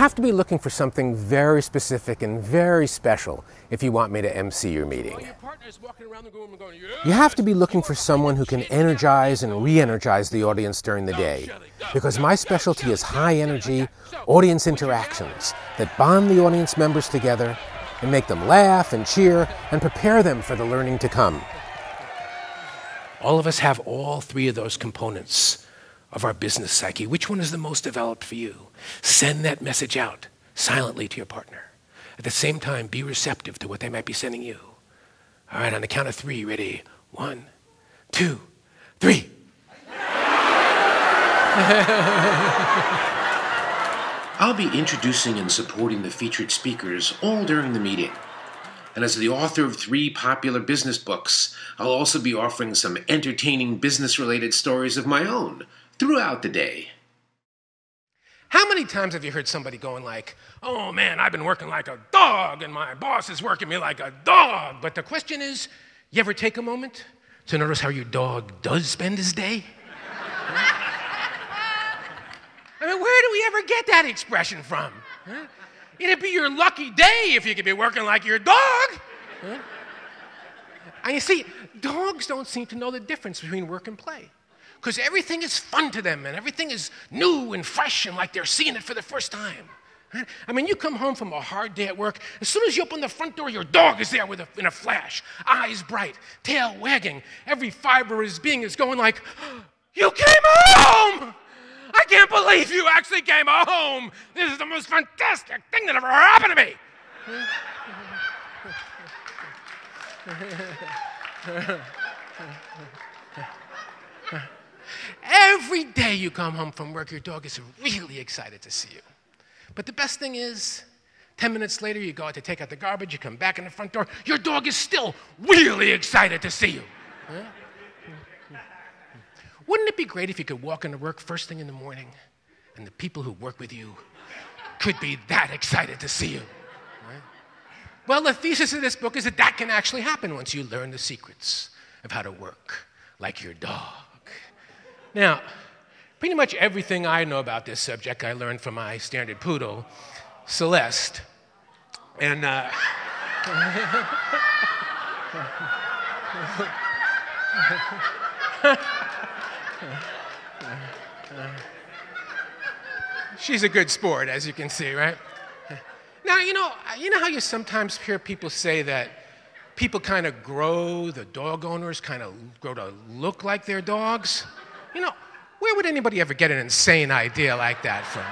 have to be looking for something very specific and very special if you want me to MC your meeting. You have to be looking for someone who can energize and re-energize the audience during the day, because my specialty is high-energy audience interactions that bond the audience members together and make them laugh and cheer and prepare them for the learning to come. All of us have all three of those components of our business psyche. Which one is the most developed for you? Send that message out silently to your partner. At the same time, be receptive to what they might be sending you. All right, on the count of three, ready? 1, 2, 3. I'll be introducing and supporting the featured speakers all during the meeting. And as the author of 3 popular business books, I'll also be offering some entertaining business-related stories of my own throughout the day. How many times have you heard somebody going like, oh man, I've been working like a dog and my boss is working me like a dog? But the question is, you ever take a moment to notice how your dog does spend his day? I mean, where do we ever get that expression from? Huh? It'd be your lucky day if you could be working like your dog. Huh? And you see, dogs don't seem to know the difference between work and play, because everything is fun to them and everything is new and fresh and like they're seeing it for the first time. Right? I mean, you come home from a hard day at work, as soon as you open the front door, your dog is there in a flash, eyes bright, tail wagging. Every fiber of his being is going like, you came home! I can't believe you actually came home! This is the most fantastic thing that ever happened to me! Every day you come home from work, your dog is really excited to see you. But the best thing is, 10 minutes later, you go out to take out the garbage, you come back in the front door, your dog is still really excited to see you. Huh? Wouldn't it be great if you could walk into work first thing in the morning and the people who work with you could be that excited to see you? Right? Well, the thesis of this book is that that can actually happen once you learn the secrets of how to work like your dog. Now, pretty much everything I know about this subject I learned from my standard poodle, Celeste. And she's a good sport, as you can see, right? Now, you know how you sometimes hear people say that people kind of grow, the dog owners kind of grow to look like their dogs? You know, where would anybody ever get an insane idea like that from?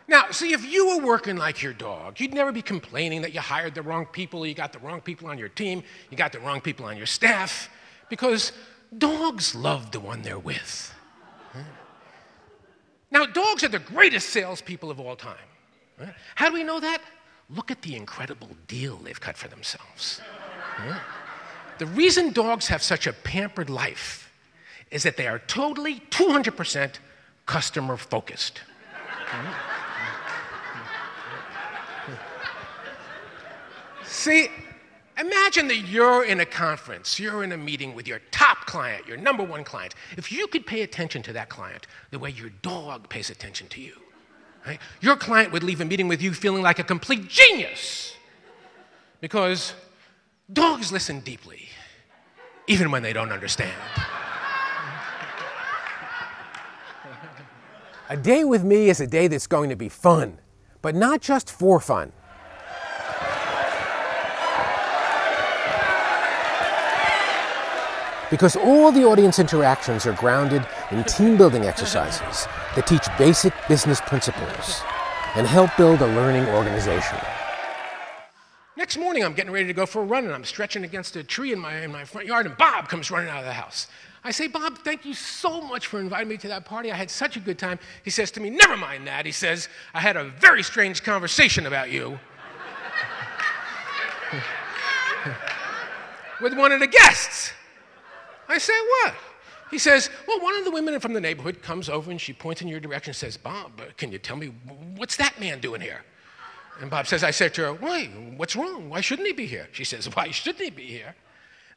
Now, see, if you were working like your dog, you'd never be complaining that you hired the wrong people, you got the wrong people on your team, you got the wrong people on your staff, because dogs love the one they're with. Now, dogs are the greatest salespeople of all time. How do we know that? Look at the incredible deal they've cut for themselves. The reason dogs have such a pampered life is that they are totally, 200% customer-focused. See, imagine that you're in a conference, you're in a meeting with your top client, your number one client. If you could pay attention to that client the way your dog pays attention to you, right? Your client would leave a meeting with you feeling like a complete genius, because dogs listen deeply, even when they don't understand. A day with me is a day that's going to be fun, but not just for fun. Because all the audience interactions are grounded in team-building exercises that teach basic business principles and help build a learning organization. Next morning, I'm getting ready to go for a run, and I'm stretching against a tree in my front yard, and Bob comes running out of the house. I say, Bob, thank you so much for inviting me to that party. I had such a good time. He says to me, never mind that. He says, I had a very strange conversation about you with one of the guests. I say, what? He says, well, one of the women from the neighborhood comes over and she points in your direction and says, Bob, can you tell me, what's that man doing here? And Bob says, I said to her, why? What's wrong? Why shouldn't he be here? She says, why shouldn't he be here?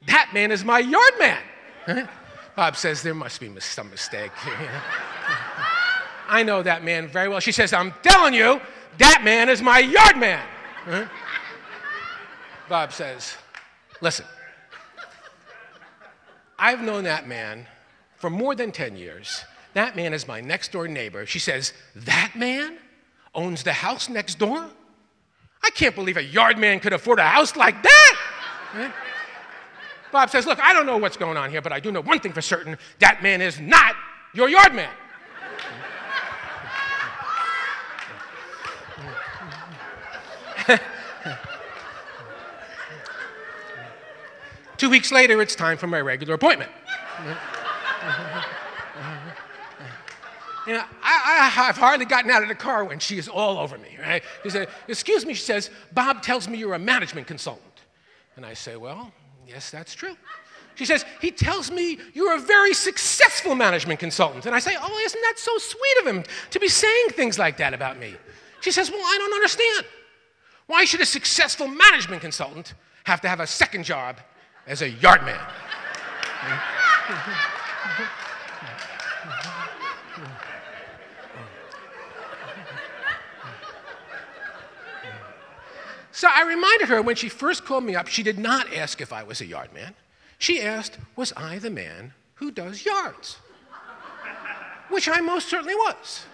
that man is my yard man. Bob says, there must be some mistake. I know that man very well. She says, I'm telling you, that man is my yard man. Bob says, listen, I've known that man for more than 10 years. That man is my next door neighbor. She says, that man owns the house next door? I can't believe a yard man could afford a house like that. Bob says, look, I don't know what's going on here, but I do know one thing for certain. That man is not your yard man. 2 weeks later, it's time for my regular appointment. You know, I've hardly gotten out of the car when she is all over me, right? She said, excuse me, she says, Bob tells me you're a management consultant. And I say, well, yes, that's true. She says, he tells me you're a very successful management consultant. And I say, oh, isn't that so sweet of him to be saying things like that about me? She says, well, I don't understand. Why should a successful management consultant have to have a second job as a yard man? So I reminded her when she first called me up, she did not ask if I was a yard man. She asked, was I the man who does yards? Which I most certainly was.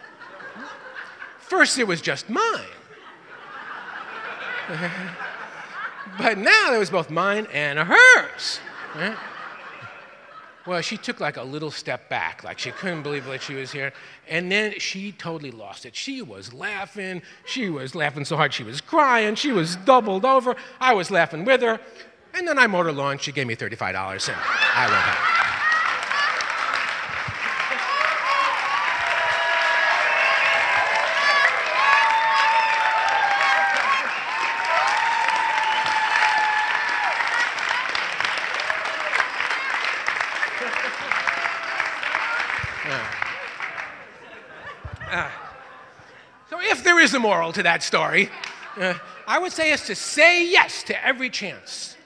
First, it was just mine. But now there was both mine and hers. Well, she took like a little step back, like she couldn't believe that she was here. And then she totally lost it. She was laughing. She was laughing so hard she was crying. She was doubled over. I was laughing with her. And then I mowed her lawn. She gave me $35 and I went home. So if there is a moral to that story, I would say it's to say yes to every chance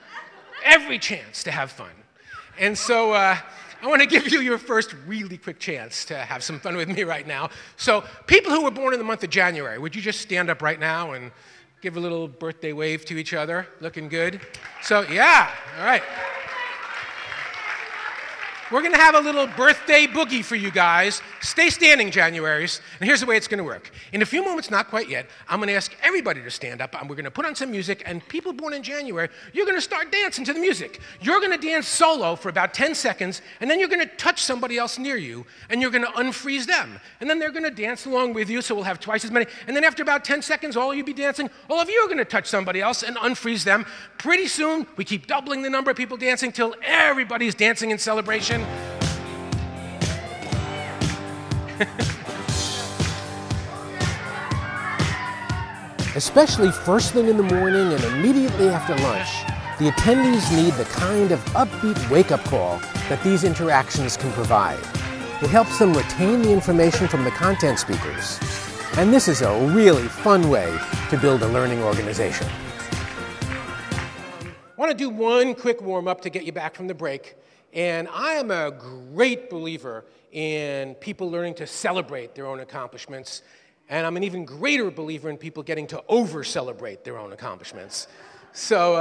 to have fun. And so I want to give you your first really quick chance to have some fun with me right now. So people who were born in the month of January, would you just stand up right now and give a little birthday wave to each other? Looking good? So yeah, all right. We're going to have a little birthday boogie for you guys. Stay standing, Januaries. And here's the way it's going to work. In a few moments, not quite yet, I'm going to ask everybody to stand up, and we're going to put on some music, and people born in January, you're going to start dancing to the music. You're going to dance solo for about 10 seconds, and then you're going to touch somebody else near you, and you're going to unfreeze them. And then they're going to dance along with you, so we'll have twice as many. And then after about 10 seconds, all of you be dancing. All of you are going to touch somebody else and unfreeze them. Pretty soon, we keep doubling the number of people dancing till everybody's dancing in celebration. Especially first thing in the morning and immediately after lunch, the attendees need the kind of upbeat wake-up call that these interactions can provide. It helps them retain the information from the content speakers. And this is a really fun way to build a learning organization. I want to do one quick warm-up to get you back from the break. And I am a great believer in people learning to celebrate their own accomplishments. And I'm an even greater believer in people getting to over-celebrate their own accomplishments. So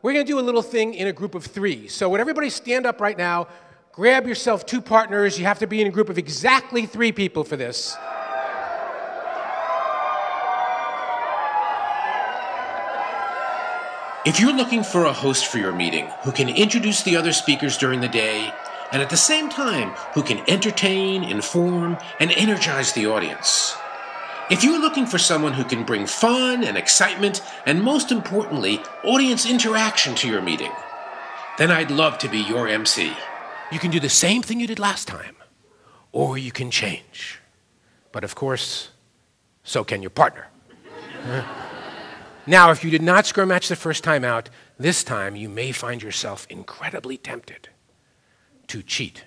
we're going to do a little thing in a group of 3. So would everybody stand up right now, grab yourself 2 partners. You have to be in a group of exactly 3 people for this. If you're looking for a host for your meeting who can introduce the other speakers during the day, and at the same time who can entertain, inform, and energize the audience. If you're looking for someone who can bring fun and excitement, and most importantly, audience interaction to your meeting, then I'd love to be your MC. You can do the same thing you did last time, or you can change. But of course, so can your partner. Now, if you did not score match the first time out, this time you may find yourself incredibly tempted to cheat.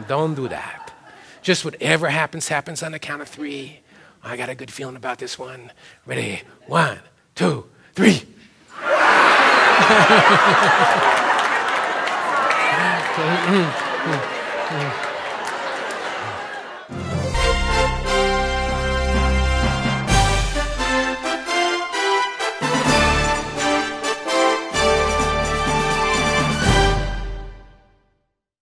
Don't do that. Just whatever happens, happens on the count of 3. I got a good feeling about this one. Ready? 1, 2, 3. Mm-hmm.